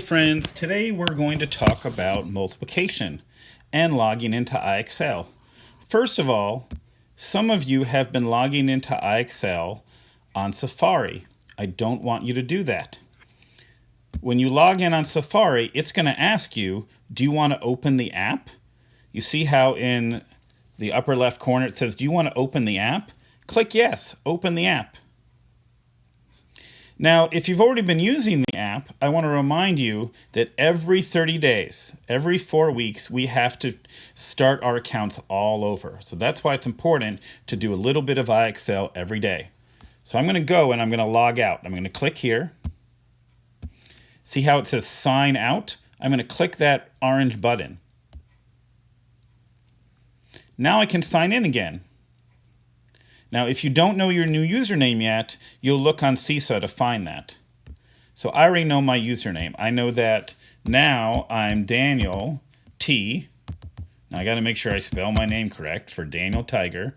Friends, today we're going to talk about multiplication and logging into IXL. First of all, some of you have been logging into IXL on Safari. I don't want you to do that. When you log in on Safari, it's going to ask you, do you want to open the app? You see how in the upper left corner it says, do you want to open the app? Click yes, open the app. Now, if you've already been using the app, I want to remind you that every 30 days, every 4 weeks, we have to start our accounts all over. So that's why it's important to do a little bit of IXL every day. So I'm going to go and I'm going to log out. I'm going to click here. See how it says sign out? I'm going to click that orange button. Now I can sign in again. Now, if you don't know your new username yet, you'll look on Seesaw to find that. So I already know my username. I know that now I'm Daniel T. Now I got to make sure I spell my name correct for Daniel Tiger.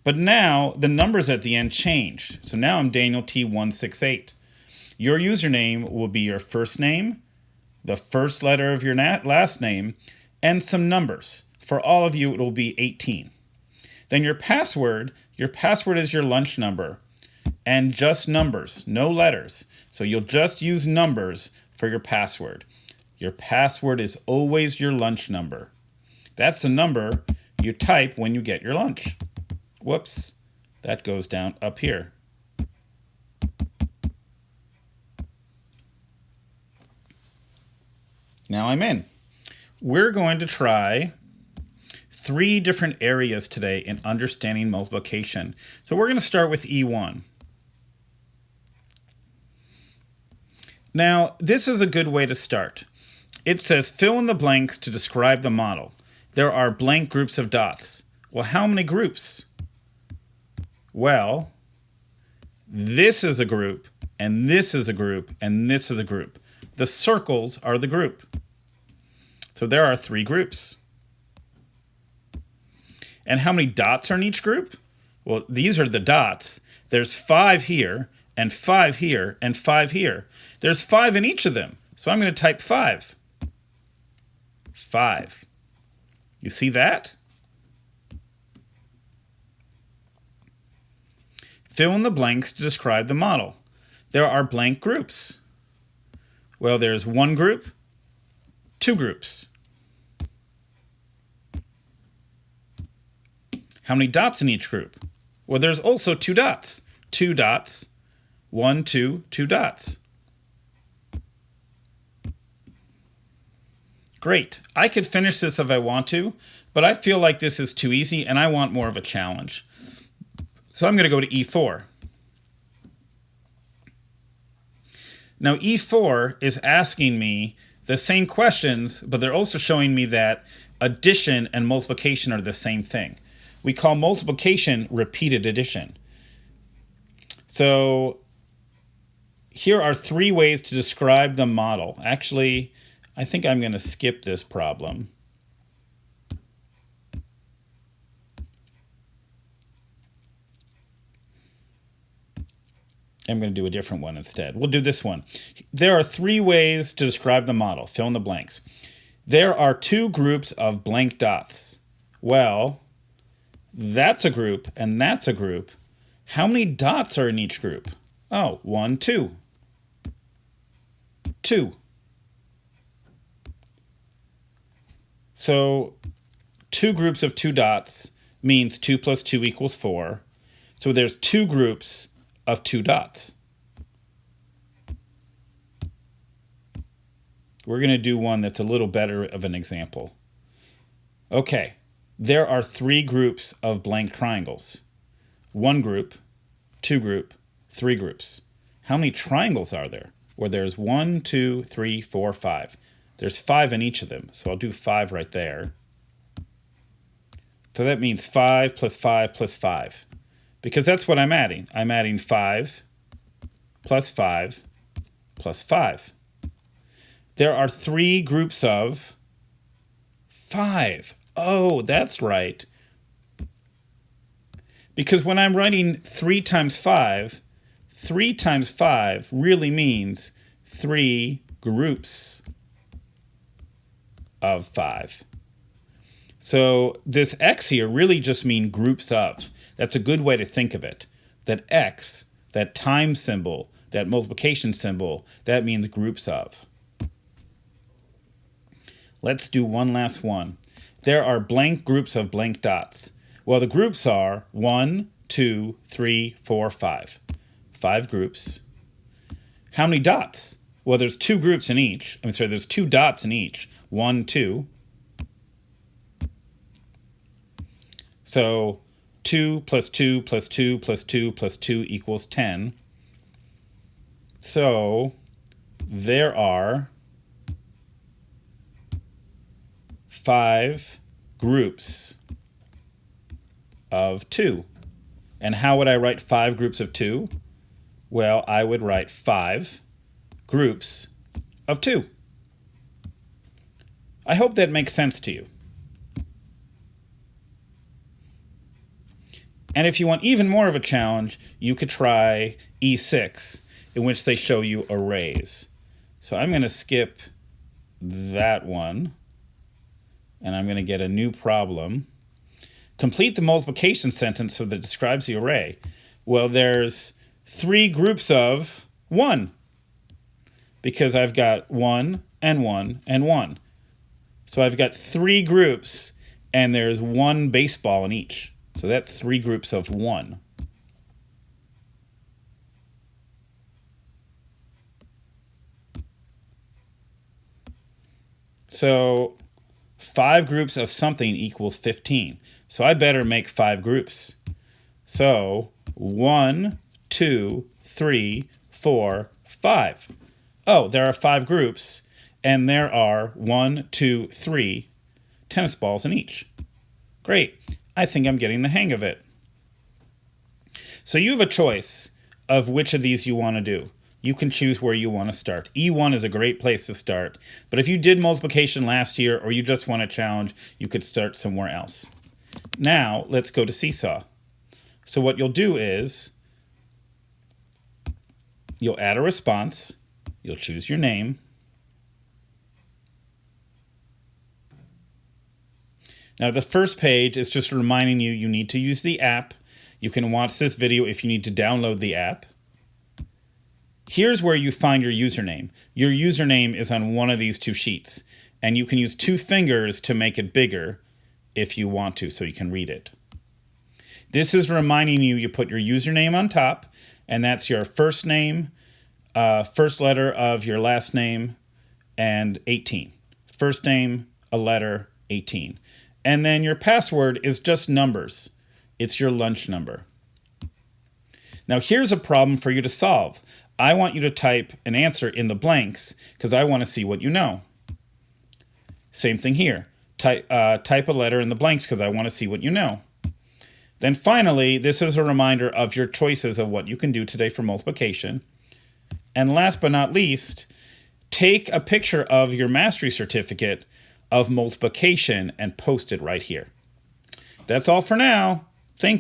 But now the numbers at the end changed. So now I'm Daniel T168. Your username will be your first name, the first letter of your last name, and some numbers. For all of you, it will be 18. Then your password is your lunch number, and just numbers, no letters. So you'll just use numbers for your password. Your password is always your lunch number. That's the number you type when you get your lunch. Whoops, that goes down up here. Now I'm in. We're going to try 3 different areas today in understanding multiplication. So we're going to start with E1. Now, this is a good way to start. It says fill in the blanks to describe the model. There are blank groups of dots. Well, how many groups? Well, this is a group, and this is a group, and this is a group. The circles are the group. So there are 3 groups. And how many dots are in each group? Well, these are the dots. There's 5 here, and 5 here, and 5 here. There's 5 in each of them. So I'm going to type 5. 5. You see that? Fill in the blanks to describe the model. There are blank groups. Well, there's 1 group, 2 groups. How many dots in each group? Well, there's also 2 dots. 2 dots. 1, 2, 2 dots. Great. I could finish this if I want to, but I feel like this is too easy and I want more of a challenge. So I'm going to go to E4. Now E4 is asking me the same questions, but they're also showing me that addition and multiplication are the same thing. We call multiplication repeated addition. So here are 3 ways to describe the model. Actually, I think I'm going to skip this problem. I'm going to do a different one instead. We'll do this one. There are 3 ways to describe the model. Fill in the blanks. There are 2 groups of blank dots. Well, that's a group, and that's a group. How many dots are in each group? Oh, 1, 2. 2. So 2 groups of 2 dots means 2 plus 2 equals 4. So there's 2 groups of 2 dots. We're going to do one that's a little better of an example. Okay. There are 3 groups of blank triangles. 1 group, 2 group, 3 groups. How many triangles are there? Well, there's 1, 2, 3, 4, 5. There's 5 in each of them, so I'll do 5 right there. So that means 5 plus 5 plus 5. Because that's what I'm adding. I'm adding 5 plus 5 plus 5. There are 3 groups of 5. Oh, that's right. Because when I'm writing 3 times 5 really means 3 groups of 5. So this x here really just means groups of. That's a good way to think of it. That x, that time symbol, that multiplication symbol, that means groups of. Let's do one last one. There are blank groups of blank dots. Well, the groups are 1, 2, 3, 4, 5. 5 groups. How many dots? Well, there's 2 groups in each. There's 2 dots in each. 1, 2. So 2 plus 2 plus 2 plus 2 plus 2 equals 10. So there are 5 groups of 2. And how would I write 5 groups of 2? Well, I would write 5 groups of 2. I hope that makes sense to you. And if you want even more of a challenge, you could try E6, in which they show you arrays. So I'm going to skip that one, and I'm going to get a new problem. Complete the multiplication sentence that describes the array. Well, there's 3 groups of 1, because I've got 1 and 1 and 1. So I've got 3 groups, and there's 1 baseball in each. So that's 3 groups of 1. So 5 groups of something equals 15. So I better make 5 groups. So 1, 2, 3, 4, 5. Oh, there are 5 groups, and there are 1, 2, 3 tennis balls in each. Great. I think I'm getting the hang of it. So you have a choice of which of these you want to do. You can choose where you want to start. E1 is a great place to start, but if you did multiplication last year or you just want a challenge, you could start somewhere else. Now, let's go to Seesaw. So what you'll do is you'll add a response, you'll choose your name, now the first page is just reminding you you need to use the app. You can watch this video if you need to download the app. Here's where you find your username. Your username is on one of these 2 sheets, and you can use 2 fingers to make it bigger if you want to, so you can read it. This is reminding you you put your username on top, and that's your first name, first letter of your last name, and 18. First name, a letter, 18. And then your password is just numbers. It's your lunch number. Now here's a problem for you to solve. I want you to type an answer in the blanks because I want to see what you know. Same thing here. Type a letter in the blanks because I want to see what you know. Then finally, this is a reminder of your choices of what you can do today for multiplication. And last but not least, take a picture of your mastery certificate of multiplication and post it right here. That's all for now.